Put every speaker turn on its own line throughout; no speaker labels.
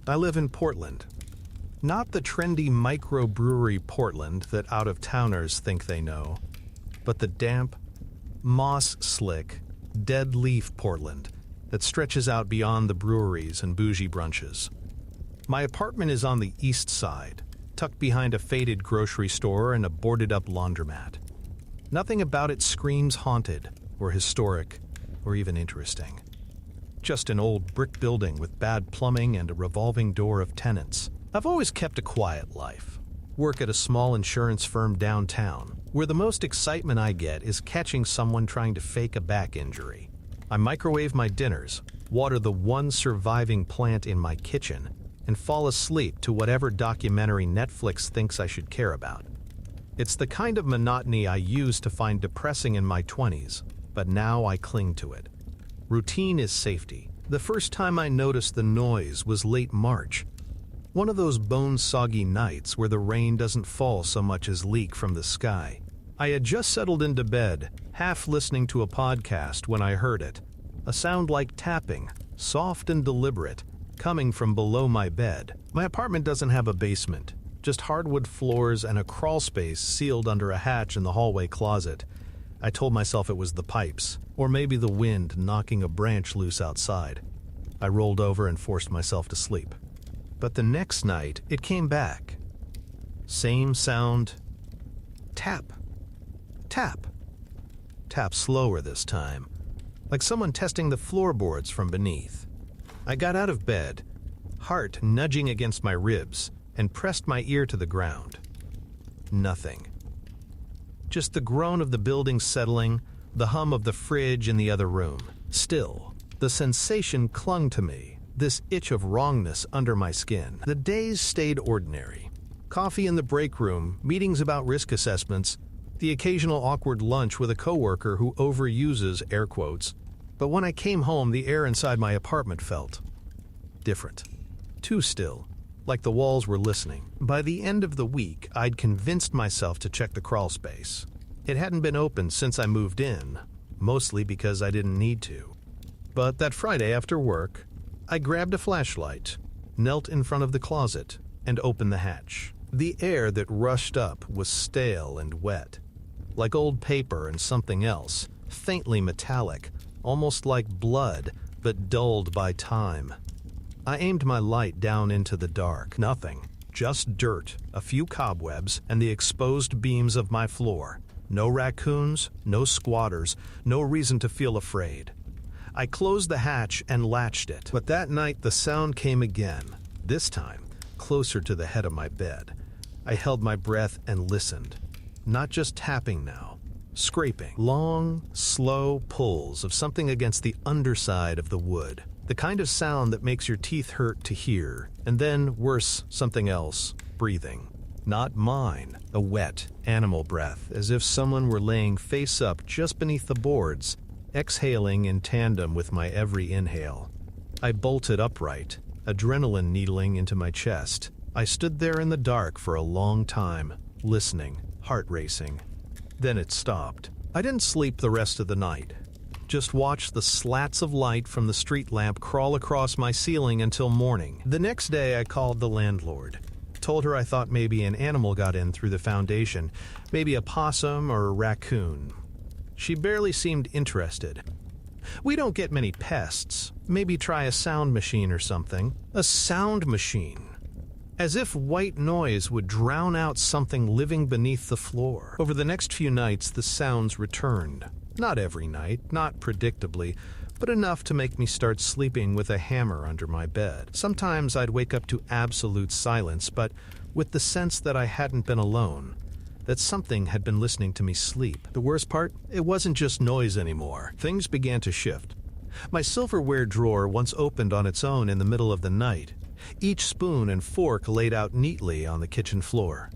I live in Portland. Not the trendy microbrewery Portland that out-of-towners think they know, but the damp, moss-slick, dead-leaf Portland that stretches out beyond the breweries and bougie brunches. My apartment is on the east side, tucked behind a faded grocery store and a boarded-up laundromat. Nothing about it screams haunted, or historic, or even interesting. Just an old brick building with bad plumbing and a revolving door of tenants. I've always kept a quiet life. Work at a small insurance firm downtown, where the most excitement I get is catching someone trying to fake a back injury. I microwave my dinners, water the one surviving plant in my kitchen, and fall asleep to whatever documentary Netflix thinks I should care about. It's the kind of monotony I used to find depressing in my 20s, but now I cling to it. Routine is safety. The first time I noticed the noise was late March. One of those bone-soggy nights where the rain doesn't fall so much as leak from the sky. I had just settled into bed, half listening to a podcast when I heard it. A sound like tapping, soft and deliberate, coming from below my bed. My apartment doesn't have a basement, just hardwood floors and a crawl space sealed under a hatch in the hallway closet. I told myself it was the pipes, or maybe the wind knocking a branch loose outside. I rolled over and forced myself to sleep. But the next night, it came back. Same sound. Tap. Tap. Tap slower this time, like someone testing the floorboards from beneath. I got out of bed, heart nudging against my ribs, and pressed my ear to the ground. Nothing. Just the groan of the building settling, the hum of the fridge in the other room. Still, the sensation clung to me, this itch of wrongness under my skin. The days stayed ordinary. Coffee in the break room, meetings about risk assessments, the occasional awkward lunch with a coworker who overuses air quotes. But when I came home, the air inside my apartment felt different. Too still, like the walls were listening. By the end of the week, I'd convinced myself to check the crawl space. It hadn't been opened since I moved in, mostly because I didn't need to. But that Friday after work, I grabbed a flashlight, knelt in front of the closet, and opened the hatch. The air that rushed up was stale and wet, like old paper and something else, faintly metallic, almost like blood, but dulled by time. I aimed my light down into the dark. Nothing. Just dirt, a few cobwebs, and the exposed beams of my floor. No raccoons, no squatters, no reason to feel afraid. I closed the hatch and latched it. But that night the sound came again, this time closer to the head of my bed. I held my breath and listened. Not just tapping now. Scraping. Long, slow pulls of something against the underside of the wood. The kind of sound that makes your teeth hurt to hear. And then, worse, something else. Breathing. Not mine. A wet, animal breath, as if someone were laying face up just beneath the boards, exhaling in tandem with my every inhale. I bolted upright, adrenaline needling into my chest. I stood there in the dark for a long time, listening, heart racing. Then it stopped. I didn't sleep the rest of the night. Just watched the slats of light from the street lamp crawl across my ceiling until morning. The next day I called the landlord. Told her I thought maybe an animal got in through the foundation, maybe a possum or a raccoon. She barely seemed interested. We don't get many pests. Maybe try a sound machine or something. A sound machine. As if white noise would drown out something living beneath the floor. Over the next few nights, the sounds returned. Not every night, not predictably, but enough to make me start sleeping with a hammer under my bed. Sometimes I'd wake up to absolute silence, but with the sense that I hadn't been alone, that something had been listening to me sleep. The worst part? It wasn't just noise anymore. Things began to shift. My silverware drawer once opened on its own in the middle of the night, each spoon and fork laid out neatly on the kitchen floor.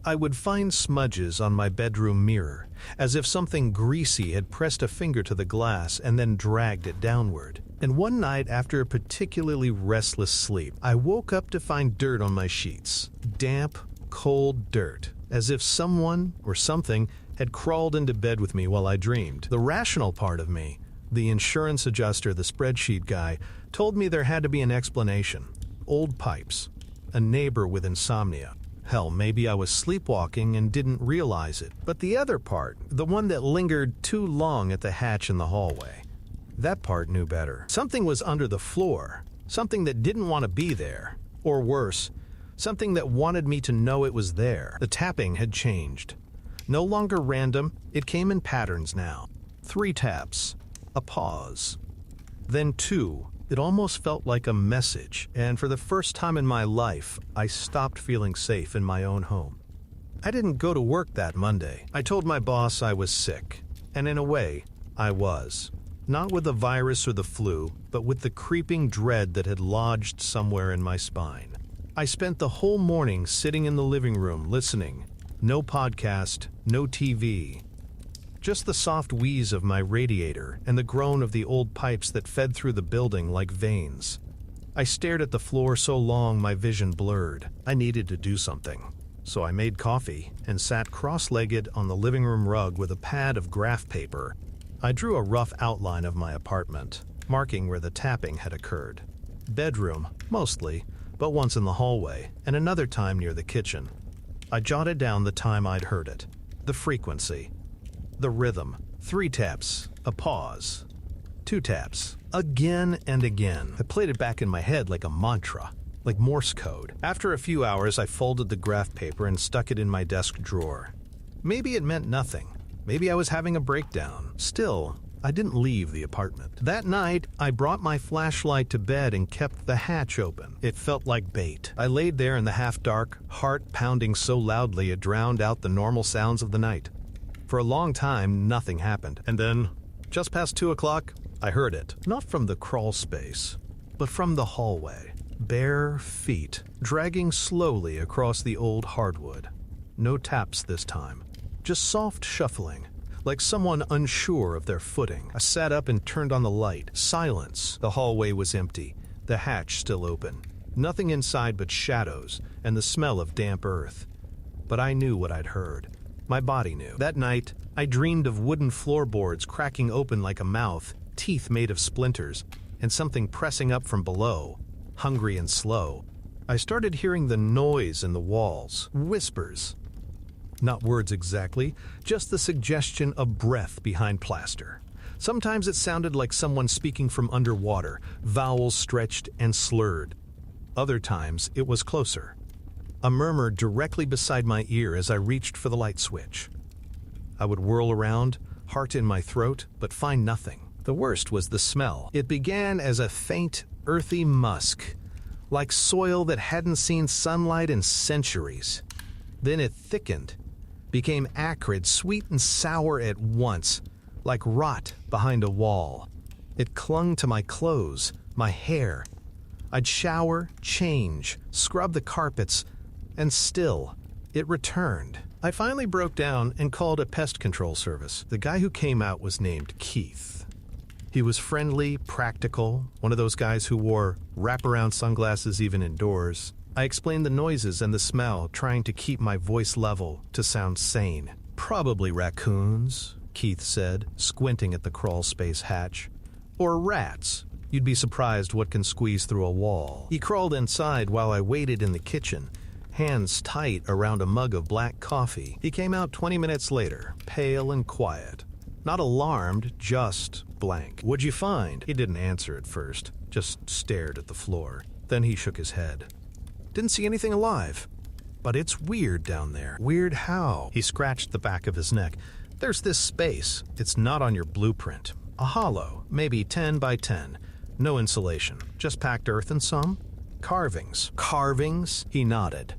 I would find smudges on my bedroom mirror, as if something greasy had pressed a finger to the glass and then dragged it downward. And one night, after a particularly restless sleep, I woke up to find dirt on my sheets. Damp, cold dirt, as if someone or something had crawled into bed with me while I dreamed. The rational part of me The insurance adjuster, the spreadsheet guy, told me there had to be an explanation. Old pipes. A neighbor with insomnia. Hell, maybe I was sleepwalking and didn't realize it. But the other part, the one that lingered too long at the hatch in the hallway, that part knew better. Something was under the floor. Something that didn't want to be there. Or worse, something that wanted me to know it was there. The tapping had changed. No longer random, it came in patterns now. 3 taps. A pause. Then 2. It almost felt like a message, and for the first time in my life, I stopped feeling safe in my own home. I didn't go to work that Monday. I told my boss I was sick, and in a way, I was. Not with the virus or the flu, but with the creeping dread that had lodged somewhere in my spine. I spent the whole morning sitting in the living room listening. No podcast, no TV. Just the soft wheeze of my radiator and the groan of the old pipes that fed through the building like veins. I stared at the floor so long my vision blurred. I needed to do something. So I made coffee and sat cross-legged on the living room rug with a pad of graph paper. I drew a rough outline of my apartment, marking where the tapping had occurred. Bedroom, mostly, but once in the hallway, and another time near the kitchen. I jotted down the time I'd heard it, the frequency, the rhythm. 3 taps, a pause. 2 taps, again and again. I played it back in my head like a mantra, like Morse code. After a few hours, I folded the graph paper and stuck it in my desk drawer. Maybe it meant nothing. Maybe I was having a breakdown. Still, I didn't leave the apartment. That night, I brought my flashlight to bed and kept the hatch open. It felt like bait. I laid there in the half-dark, heart pounding so loudly it drowned out the normal sounds of the night. For a long time, nothing happened. And then, just past 2 o'clock, I heard it. Not from the crawl space, but from the hallway. Bare feet, dragging slowly across the old hardwood. No taps this time. Just soft shuffling, like someone unsure of their footing. I sat up and turned on the light. Silence. The hallway was empty, the hatch still open. Nothing inside but shadows and the smell of damp earth. But I knew what I'd heard. My body knew. That night, I dreamed of wooden floorboards cracking open like a mouth, teeth made of splinters, and something pressing up from below, hungry and slow. I started hearing the noise in the walls, whispers. Not words exactly, just the suggestion of breath behind plaster. Sometimes it sounded like someone speaking from underwater, vowels stretched and slurred. Other times, it was closer. A murmur directly beside my ear as I reached for the light switch. I would whirl around, heart in my throat, but find nothing. The worst was the smell. It began as a faint, earthy musk, like soil that hadn't seen sunlight in centuries. Then it thickened, became acrid, sweet and sour at once, like rot behind a wall. It clung to my clothes, my hair. I'd shower, change, scrub the carpets, and still, it returned. I finally broke down and called a pest control service. The guy who came out was named Keith. He was friendly, practical, one of those guys who wore wraparound sunglasses even indoors. I explained the noises and the smell, trying to keep my voice level to sound sane. Probably raccoons, Keith said, squinting at the crawl space hatch. Or rats. You'd be surprised what can squeeze through a wall. He crawled inside while I waited in the kitchen, hands tight around a mug of black coffee. He came out 20 minutes later, pale and quiet. Not alarmed, just blank. What'd you find? He didn't answer at first, just stared at the floor. Then he shook his head. Didn't see anything alive. But it's weird down there. Weird how? He scratched the back of his neck. There's this space. It's not on your blueprint. A hollow, maybe 10 by 10. No insulation, just packed earth and some carvings. Carvings? He nodded.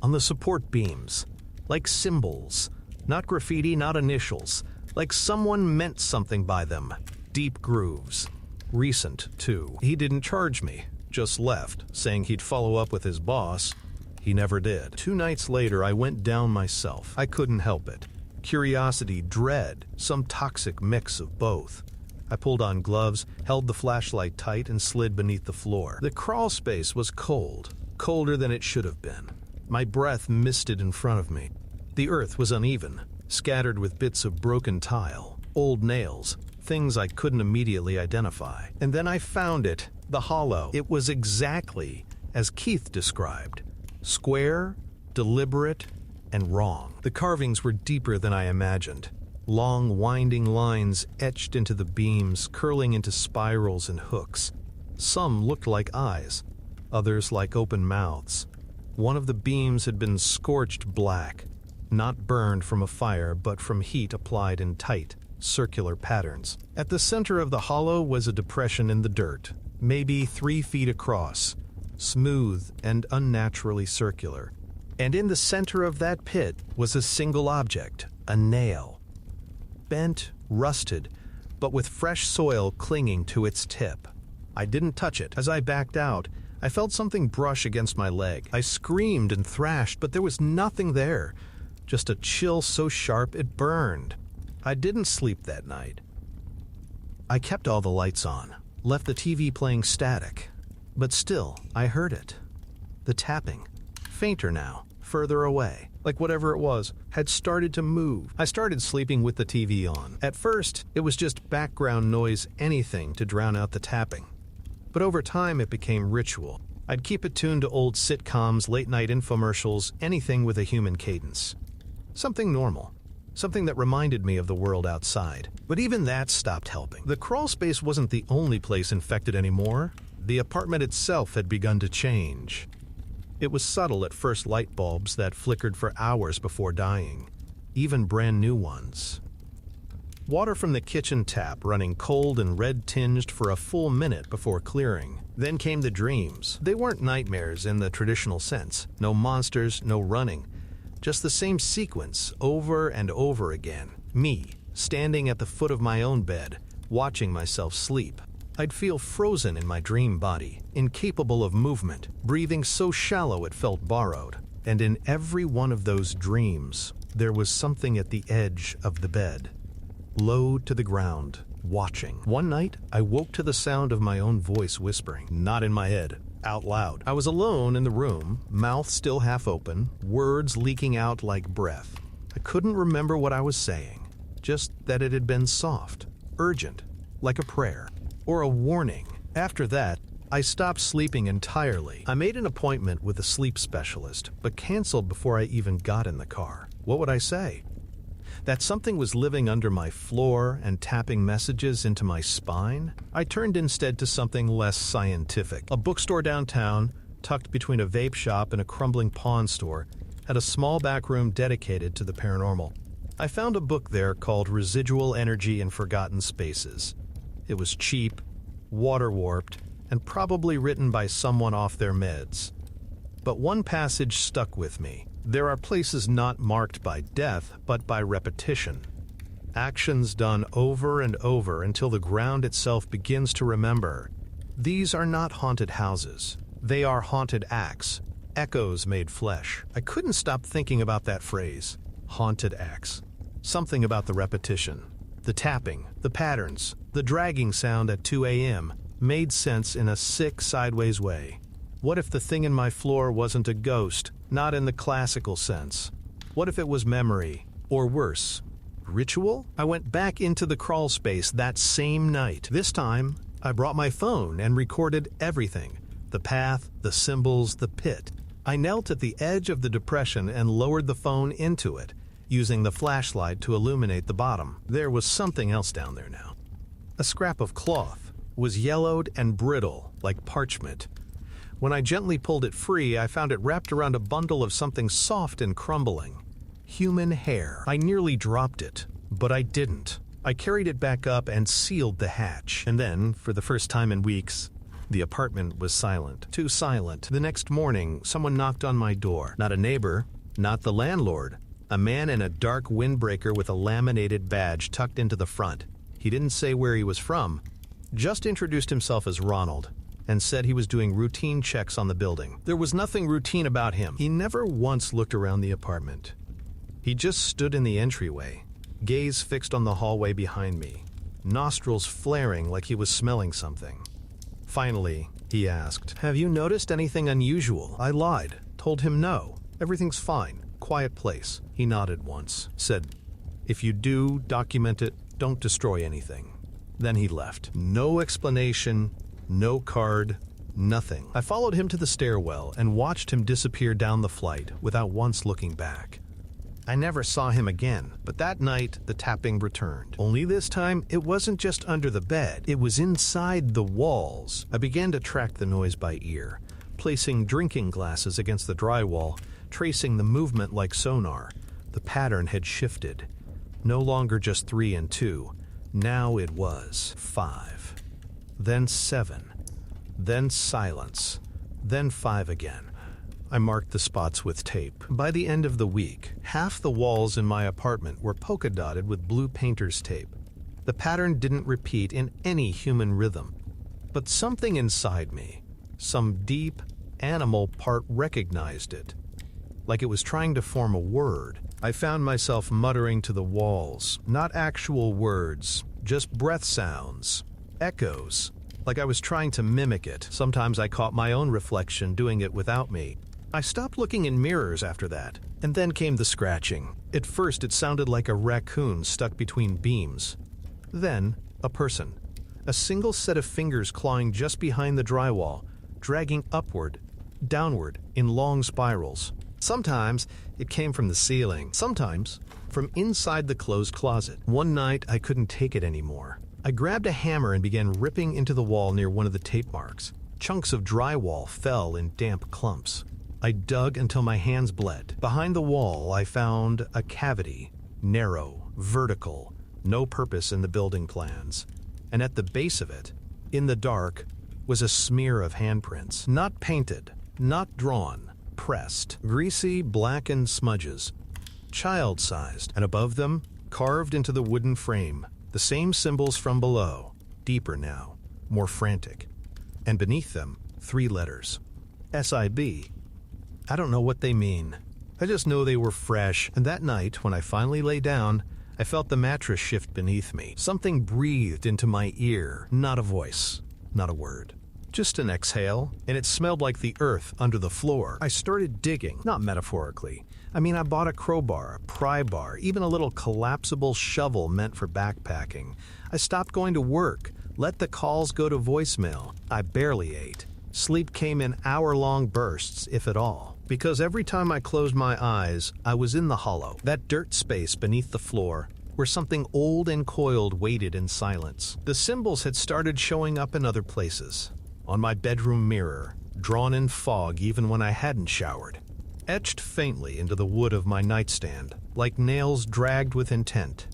On the support beams. Like symbols. Not graffiti, not initials. Like someone meant something by them. Deep grooves. Recent, too. He didn't charge me. Just left, saying he'd follow up with his boss. He never did. 2 nights later, I went down myself. I couldn't help it. Curiosity, dread, some toxic mix of both. I pulled on gloves, held the flashlight tight, and slid beneath the floor. The crawl space was cold, colder than it should have been. My breath misted in front of me. The earth was uneven, scattered with bits of broken tile, old nails, things I couldn't immediately identify. And then I found it, the hollow. It was exactly as Keith described. Square, deliberate, and wrong. The carvings were deeper than I imagined. Long, winding lines etched into the beams, curling into spirals and hooks. Some looked like eyes, others like open mouths. One of the beams had been scorched black, not burned from a fire, but from heat applied in tight, circular patterns. At the center of the hollow was a depression in the dirt, maybe 3 feet across, smooth and unnaturally circular. And in the center of that pit was a single object, a nail. Bent, rusted, but with fresh soil clinging to its tip. I didn't touch it. As I backed out, I felt something brush against my leg. I screamed and thrashed, but there was nothing there. Just a chill so sharp it burned. I didn't sleep that night. I kept all the lights on, left the TV playing static. But still, I heard it. The tapping. Fainter now, further away. Like whatever it was, had started to move. I started sleeping with the TV on. At first, it was just background noise, anything to drown out the tapping. But over time, it became ritual. I'd keep it tuned to old sitcoms, late-night infomercials, anything with a human cadence. Something normal. Something that reminded me of the world outside. But even that stopped helping. The crawl space wasn't the only place infected anymore. The apartment itself had begun to change. It was subtle at first, light bulbs that flickered for hours before dying, even brand new ones. Water from the kitchen tap running cold and red-tinged for a full minute before clearing. Then came the dreams. They weren't nightmares in the traditional sense. No monsters, no running. Just the same sequence over and over again. Me, standing at the foot of my own bed, watching myself sleep. I'd feel frozen in my dream body, incapable of movement, breathing so shallow it felt borrowed. And in every one of those dreams, there was something at the edge of the bed, low to the ground, watching. One night, I woke to the sound of my own voice whispering, not in my head, out loud. I was alone in the room, mouth still half open, words leaking out like breath. I couldn't remember what I was saying, just that it had been soft, urgent, like a prayer. Or a warning. After that, I stopped sleeping entirely. I made an appointment with a sleep specialist, but canceled before I even got in the car. What would I say? That something was living under my floor and tapping messages into my spine? I turned instead to something less scientific. A bookstore downtown, tucked between a vape shop and a crumbling pawn store, had a small back room dedicated to the paranormal. I found a book there called Residual Energy in Forgotten Spaces. It was cheap, water-warped, and probably written by someone off their meds. But one passage stuck with me. There are places not marked by death, but by repetition. Actions done over and over until the ground itself begins to remember. These are not haunted houses. They are haunted acts, echoes made flesh. I couldn't stop thinking about that phrase, haunted acts. Something about the repetition. The tapping, the patterns, the dragging sound at 2 a.m. made sense in a sick, sideways way. What if the thing in my floor wasn't a ghost, not in the classical sense? What if it was memory, or worse, ritual? I went back into the crawl space that same night. This time, I brought my phone and recorded everything. The path, the symbols, the pit. I knelt at the edge of the depression and lowered the phone into it, using the flashlight to illuminate the bottom. There was something else down there now. A scrap of cloth was yellowed and brittle, like parchment. When I gently pulled it free, I found it wrapped around a bundle of something soft and crumbling. Human hair. I nearly dropped it, but I didn't. I carried it back up and sealed the hatch. And then, for the first time in weeks, the apartment was silent. Too silent. The next morning, someone knocked on my door. Not a neighbor, not the landlord. A man in a dark windbreaker with a laminated badge tucked into the front. He didn't say where he was from, just introduced himself as Ronald, and said he was doing routine checks on the building. There was nothing routine about him. He never once looked around the apartment. He just stood in the entryway, gaze fixed on the hallway behind me, nostrils flaring like he was smelling something. Finally, he asked, "Have you noticed anything unusual?" I lied, told him no, everything's fine. Quiet place. He nodded once, said, "If you do, document it, don't destroy anything." Then he left. No explanation, no card, nothing. I followed him to the stairwell and watched him disappear down the flight without once looking back. I never saw him again, but that night the tapping returned. Only this time, it wasn't just under the bed, it was inside the walls. I began to track the noise by ear, placing drinking glasses against the drywall, tracing the movement like sonar. The pattern had shifted. No longer just 3 and 2. Now it was 5. Then 7. Then silence. Then 5 again. I marked the spots with tape. By the end of the week, half the walls in my apartment were polka dotted with blue painter's tape. The pattern didn't repeat in any human rhythm. But something inside me, some deep, animal part recognized it. Like it was trying to form a word. I found myself muttering to the walls, not actual words, just breath sounds, echoes, like I was trying to mimic it. Sometimes I caught my own reflection doing it without me. I stopped looking in mirrors after that, and then came the scratching. At first it sounded like a raccoon stuck between beams. Then, a person. A single set of fingers clawing just behind the drywall, dragging upward, downward, in long spirals. Sometimes it came from the ceiling, sometimes from inside the closed closet. One night I couldn't take it anymore. I grabbed a hammer and began ripping into the wall near one of the tape marks. Chunks of drywall fell in damp clumps. I dug until my hands bled. Behind the wall I found a cavity, narrow, vertical, no purpose in the building plans. And at the base of it, in the dark, was a smear of handprints. Not painted, not drawn, pressed. Greasy, blackened smudges. Child-sized. And above them, carved into the wooden frame, the same symbols from below, deeper now, more frantic. And beneath them, 3 letters. SIB. I don't know what they mean. I just know they were fresh, and that night, when I finally lay down, I felt the mattress shift beneath me. Something breathed into my ear. Not a voice, not a word. Just an exhale, and it smelled like the earth under the floor. I started digging, not metaphorically. I mean, I bought a crowbar, a pry bar, even a little collapsible shovel meant for backpacking. I stopped going to work, let the calls go to voicemail. I barely ate. Sleep came in hour-long bursts, if at all. Because every time I closed my eyes, I was in the hollow, that dirt space beneath the floor, where something old and coiled waited in silence. The symbols had started showing up in other places. On my bedroom mirror, drawn in fog even when I hadn't showered. Etched faintly into the wood of my nightstand, like nails dragged with intent.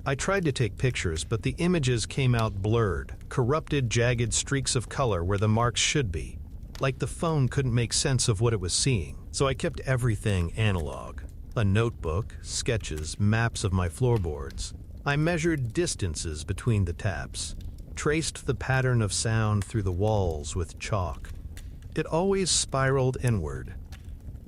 I tried to take pictures, but the images came out blurred, corrupted, jagged streaks of color where the marks should be. Like the phone couldn't make sense of what it was seeing. So I kept everything analog. A notebook, sketches, maps of my floorboards. I measured distances between the taps. Traced the pattern of sound through the walls with chalk. It always spiraled inward,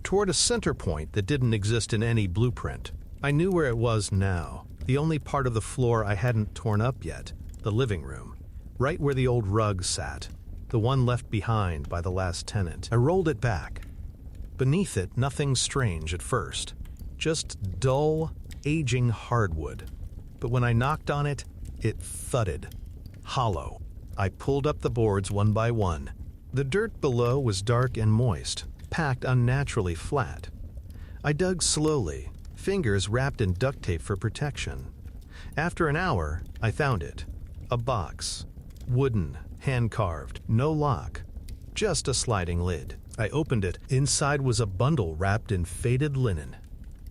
toward a center point that didn't exist in any blueprint. I knew where it was now. The only part of the floor I hadn't torn up yet, the living room, right where the old rug sat. The one left behind by the last tenant. I rolled it back. Beneath it, nothing strange at first. Just dull, aging hardwood. But when I knocked on it, it thudded. Hollow. I pulled up the boards one by one. The dirt below was dark and moist, packed unnaturally flat. I dug slowly, fingers wrapped in duct tape for protection. After an hour, I found it. A box. Wooden. Hand-carved, no lock, just a sliding lid. I opened it. Inside was a bundle wrapped in faded linen.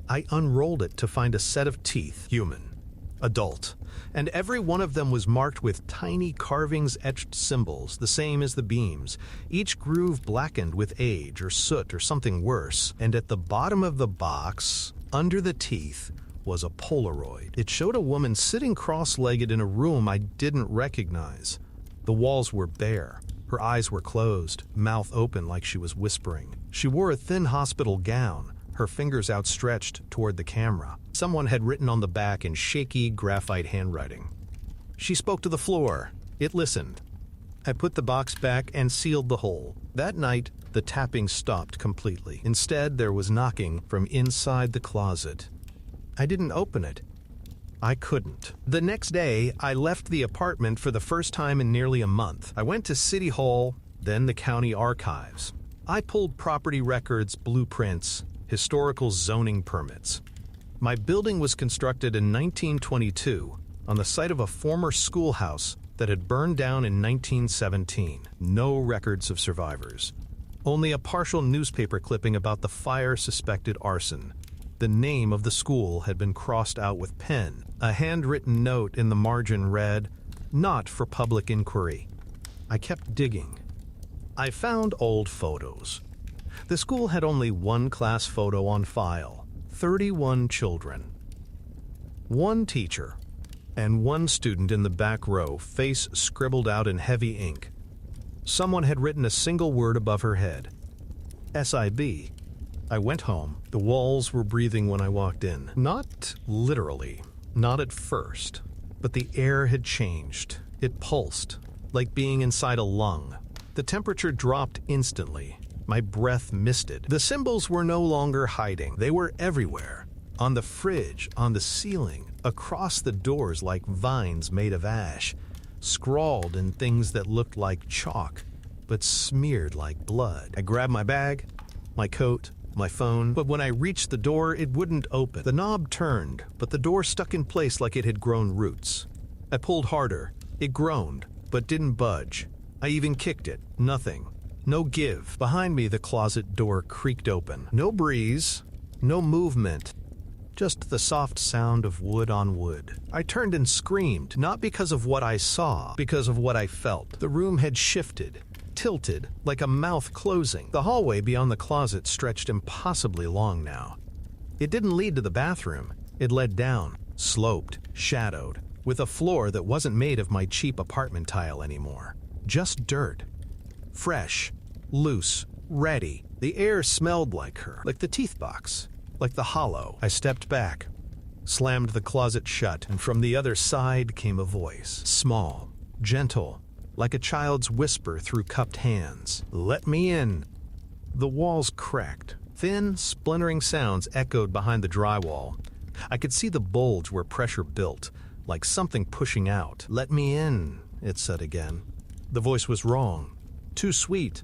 I unrolled it to find a set of teeth, human, adult, and every one of them was marked with tiny carvings-etched symbols, the same as the beams, each groove blackened with age or soot or something worse. And at the bottom of the box, under the teeth, was a Polaroid. It showed a woman sitting cross-legged in a room I didn't recognize. The walls were bare. Her eyes were closed, mouth open like she was whispering. She wore a thin hospital gown, her fingers outstretched toward the camera. Someone had written on the back in shaky graphite handwriting. She spoke to the floor. It listened. I put the box back and sealed the hole. That night, the tapping stopped completely. Instead, there was knocking from inside the closet. I didn't open it. I couldn't. The next day, I left the apartment for the first time in nearly a month. I went to City Hall, then the county archives. I pulled property records, blueprints, historical zoning permits. My building was constructed in 1922 on the site of a former schoolhouse that had burned down in 1917. No records of survivors. Only a partial newspaper clipping about the fire-suspected arson. The name of the school had been crossed out with pen. A handwritten note in the margin read, "Not for public inquiry." I kept digging. I found old photos. The school had only one class photo on file, 31 children. One teacher and one student in the back row, face scribbled out in heavy ink. Someone had written a single word above her head. SIB. I went home. The walls were breathing when I walked in. Not literally, not at first, but the air had changed. It pulsed, like being inside a lung. The temperature dropped instantly. My breath misted. The symbols were no longer hiding. They were everywhere. On the fridge, on the ceiling, across the doors like vines made of ash, scrawled in things that looked like chalk, but smeared like blood. I grabbed my bag, my coat, my phone, but when I reached the door, it wouldn't open. The knob turned, but the door stuck in place like it had grown roots. I pulled harder. It groaned, but didn't budge. I even kicked it. Nothing. No give. Behind me, the closet door creaked open. No breeze, no movement, just the soft sound of wood on wood. I turned and screamed, not because of what I saw, because of what I felt. The room had shifted, tilted, like a mouth closing. The hallway beyond the closet stretched impossibly long now. It didn't lead to the bathroom. It led down, sloped, shadowed, with a floor that wasn't made of my cheap apartment tile anymore. Just dirt. Fresh, loose, ready. The air smelled like her, like the teeth box, like the hollow. I stepped back, slammed the closet shut, and from the other side came a voice. Small, gentle, like a child's whisper through cupped hands. "Let me in." The walls cracked. Thin, splintering sounds echoed behind the drywall. I could see the bulge where pressure built, like something pushing out. "Let me in," it said again. The voice was wrong. Too sweet.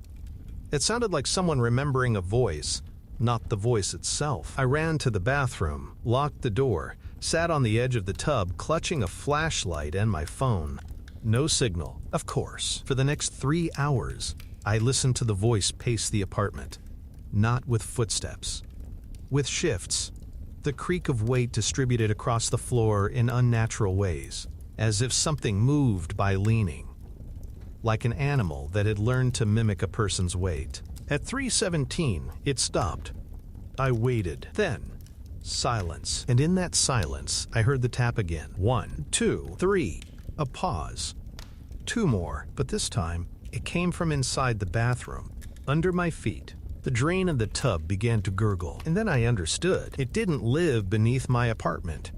It sounded like someone remembering a voice, not the voice itself. I ran to the bathroom, locked the door, sat on the edge of the tub, clutching a flashlight and my phone. No signal, of course. For the next 3 hours, I listened to the voice pace the apartment. Not with footsteps. With shifts. The creak of weight distributed across the floor in unnatural ways, as if something moved by leaning. Like an animal that had learned to mimic a person's weight. At 3:17, it stopped. I waited. Then, silence. And in that silence, I heard the tap again. 1, 2, 3. A pause. 2 more, but this time, it came from inside the bathroom. Under my feet, the drain of the tub began to gurgle. And then I understood. It didn't live beneath my apartment.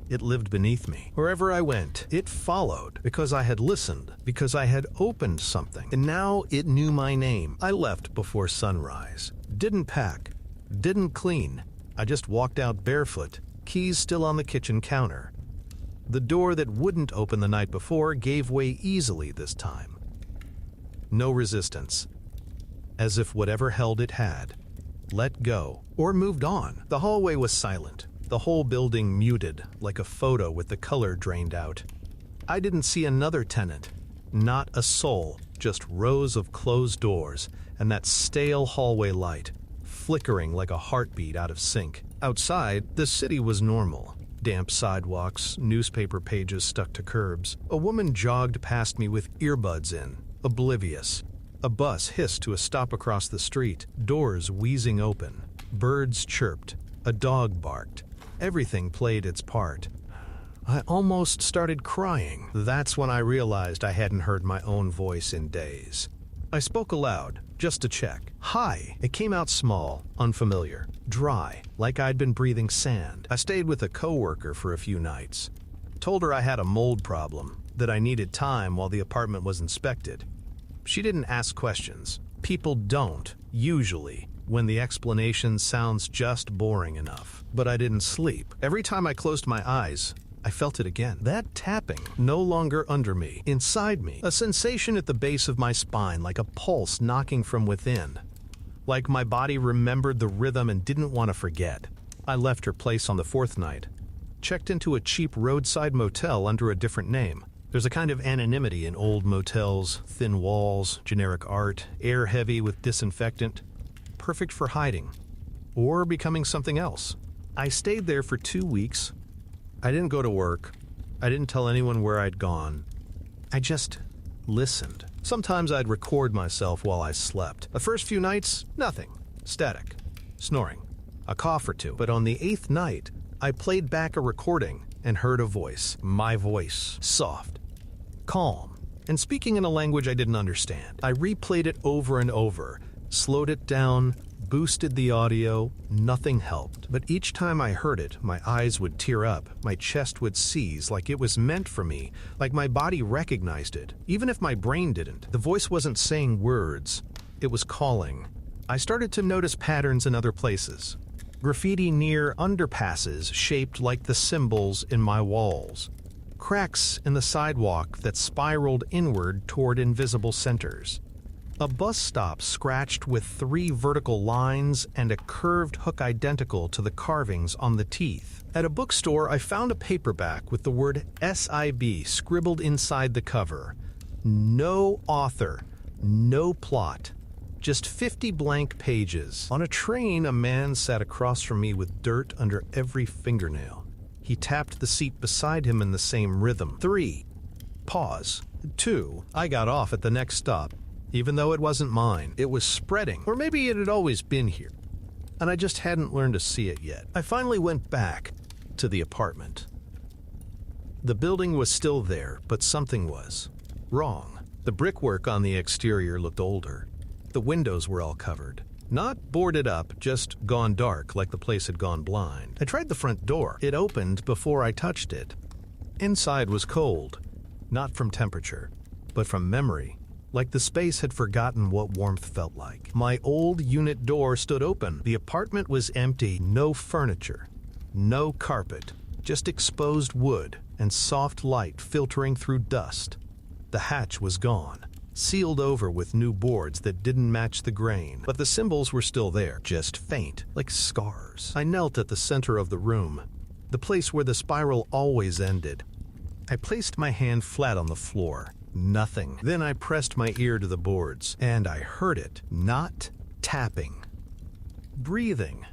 It lived beneath me. Wherever I went, it followed, because I had listened, because I had opened something. And now it knew my name. I left before sunrise. Didn't pack. Didn't clean. I just walked out barefoot, keys still on the kitchen counter. The door that wouldn't open the night before gave way easily this time. No resistance. As if whatever held it had let go or moved on. The hallway was silent. The whole building muted, like a photo with the color drained out. I didn't see another tenant. Not a soul, just rows of closed doors and that stale hallway light, flickering like a heartbeat out of sync. Outside, the city was normal. Damp sidewalks, newspaper pages stuck to curbs. A woman jogged past me with earbuds in, oblivious. A bus hissed to a stop across the street, doors wheezing open. Birds chirped. A dog barked. Everything played its part. I almost started crying. That's when I realized I hadn't heard my own voice in days. I spoke aloud, just to check. "Hi." It came out small, unfamiliar, dry, like I'd been breathing sand. I stayed with a coworker for a few nights. Told her I had a mold problem, that I needed time while the apartment was inspected. She didn't ask questions. People don't, usually, when the explanation sounds just boring enough. But I didn't sleep. Every time I closed my eyes, I felt it again. That tapping, no longer under me, inside me. A sensation at the base of my spine, like a pulse knocking from within. Like my body remembered the rhythm and didn't want to forget. I left her place on the fourth night. Checked into a cheap roadside motel under a different name. There's a kind of anonymity in old motels, thin walls, generic art, air heavy with disinfectant. Perfect for hiding. Or becoming something else. I stayed there for 2 weeks. I didn't go to work. I didn't tell anyone where I'd gone. I just listened. Sometimes I'd record myself while I slept. The first few nights, nothing. Static. Snoring. A cough or two. But on the 8th night, I played back a recording and heard a voice. My voice. Soft. Calm. And speaking in a language I didn't understand. I replayed it over and over. Slowed it down. Boosted the audio, nothing helped. But each time I heard it, my eyes would tear up, my chest would seize like it was meant for me, like my body recognized it, even if my brain didn't. The voice wasn't saying words, it was calling. I started to notice patterns in other places. Graffiti near underpasses shaped like the symbols in my walls. Cracks in the sidewalk that spiraled inward toward invisible centers. A bus stop scratched with 3 vertical lines and a curved hook identical to the carvings on the teeth. At a bookstore, I found a paperback with the word SIB scribbled inside the cover. No author, no plot, just 50 blank pages. On a train, a man sat across from me with dirt under every fingernail. He tapped the seat beside him in the same rhythm. 3. Pause. 2. I got off at the next stop. Even though it wasn't mine, it was spreading, or maybe it had always been here, and I just hadn't learned to see it yet. I finally went back to the apartment. The building was still there, but something was wrong. The brickwork on the exterior looked older. The windows were all covered. Not boarded up, just gone dark like the place had gone blind. I tried the front door. It opened before I touched it. Inside was cold, not from temperature, but from memory. Like the space had forgotten what warmth felt like. My old unit door stood open. The apartment was empty, no furniture, no carpet, just exposed wood and soft light filtering through dust. The hatch was gone, sealed over with new boards that didn't match the grain, but the symbols were still there, just faint, like scars. I knelt at the center of the room, the place where the spiral always ended. I placed my hand flat on the floor. Nothing. Then I pressed my ear to the boards, and I heard it. Not tapping. Breathing.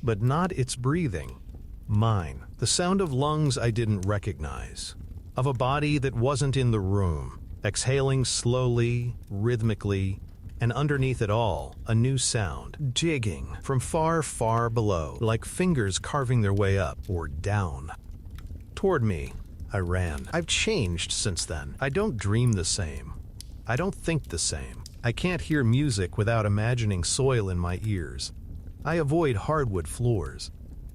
But not its breathing. Mine. The sound of lungs I didn't recognize. Of a body that wasn't in the room. Exhaling slowly, rhythmically, and underneath it all, a new sound. Jigging from far, far below, like fingers carving their way up or down. Toward me. I ran. I've changed since then. I don't dream the same. I don't think the same. I can't hear music without imagining soil in my ears. I avoid hardwood floors.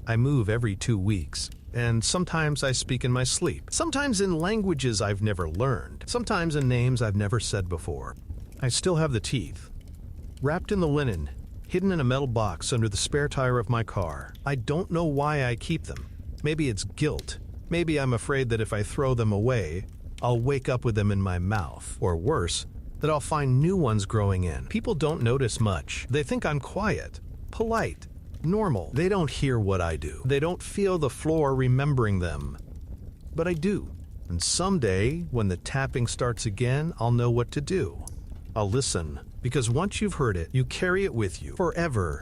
I move every 2 weeks. And sometimes I speak in my sleep. Sometimes in languages I've never learned. Sometimes in names I've never said before. I still have the teeth. Wrapped in the linen, hidden in a metal box under the spare tire of my car. I don't know why I keep them. Maybe it's guilt. Maybe I'm afraid that if I throw them away, I'll wake up with them in my mouth. Or worse, that I'll find new ones growing in. People don't notice much. They think I'm quiet, polite, normal. They don't hear what I do. They don't feel the floor remembering them. But I do. And someday, when the tapping starts again, I'll know what to do. I'll listen, because once you've heard it, you carry it with you forever.